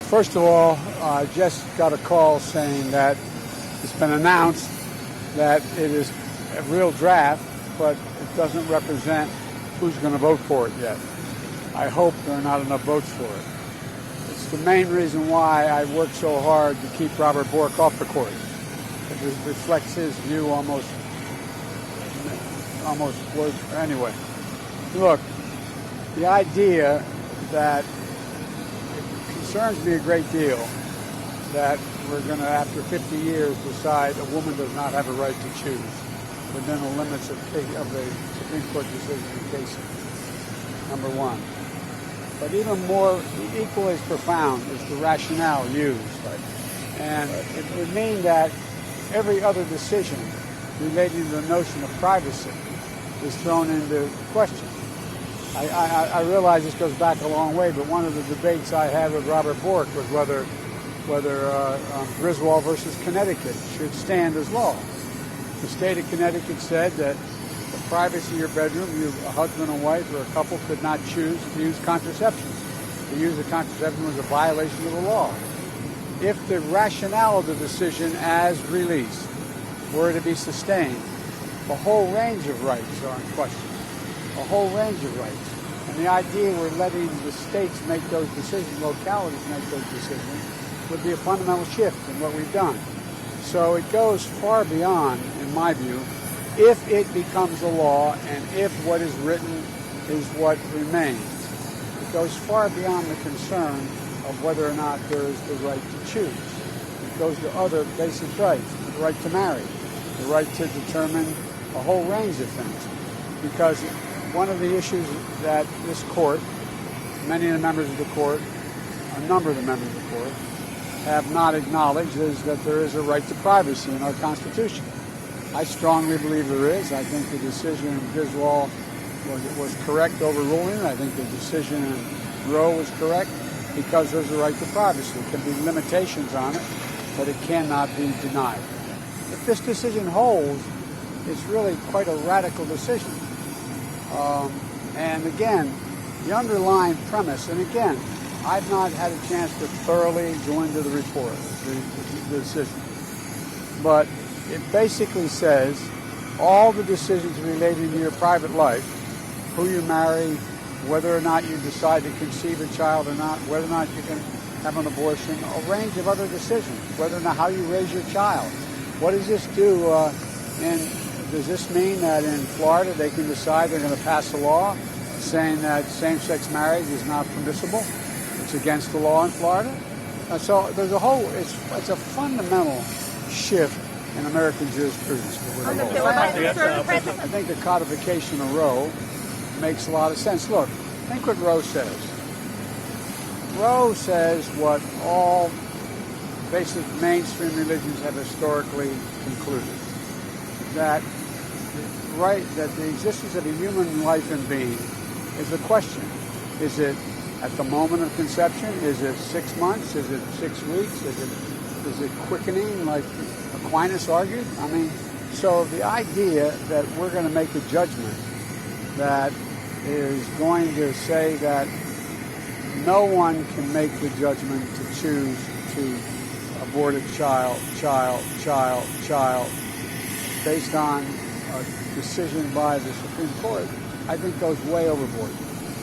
First of all, I just got a call saying that it's been announced that it is a real draft, but it doesn't represent who's going to vote for it yet. I hope there are not enough votes for it. It's the main reason why I worked so hard to keep Robert Bork off the court. It reflects his view almost word. Anyway, look, the idea that it concerns me a great deal that we're going to, after 50 years, decide a woman does not have a right to choose within the limits of the Supreme Court decision in Casey, number one. But even more, equally as profound is the rationale used. Right. And it would mean that every other decision relating to the notion of privacy is thrown into question. I realize this goes back a long way, but one of the debates I had with Robert Bork was whether Griswold versus Connecticut should stand as law. The state of Connecticut said that the privacy of your bedroom, a husband and wife or a couple could not choose to use contraception. To use the contraception was a violation of the law. If the rationale of the decision as released were to be sustained, a whole range of rights are in question. A whole range of rights. And the idea we're letting the states make those decisions, localities make those decisions, would be a fundamental shift in what we've done. So it goes far beyond, in my view, if it becomes a law and if what is written is what remains. It goes far beyond the concern of whether or not there is the right to choose. It goes to other basic rights, the right to marry, the right to determine a whole range of things. Because one of the issues that this court, many of the members of the court, a number of the members of the court, have not acknowledged is that there is a right to privacy in our Constitution. I strongly believe there is. I think the decision in Griswold was correct overruling. I think the decision in Roe was correct because there's a right to privacy. There can be limitations on it, but it cannot be denied. If this decision holds, it's really quite a radical decision. And again, the underlying premise, and again, I've not had a chance to thoroughly go into the report, the decision. But it basically says all the decisions relating to your private life, who you marry, whether or not you decide to conceive a child or not, whether or not you can have an abortion, a range of other decisions, whether or not how you raise your child. What does this do? Does this mean that in Florida they can decide they're going to pass a law saying that same-sex marriage is not permissible? It's against the law in Florida. So there's a whole, it's a fundamental shift in American jurisprudence. I think the codification of Roe makes a lot of sense. Look, think what Roe says. Roe says what all basic mainstream religions have historically concluded, that the existence of a human life and being is a question. Is it at the moment of conception? Is it 6 months? Is it 6 weeks? Is it quickening, like Aquinas argued? I mean, so the idea that we're going to make a judgment that is going to say that no one can make the judgment to choose to abort a child, based on a decision by the Supreme Court, I think goes way overboard.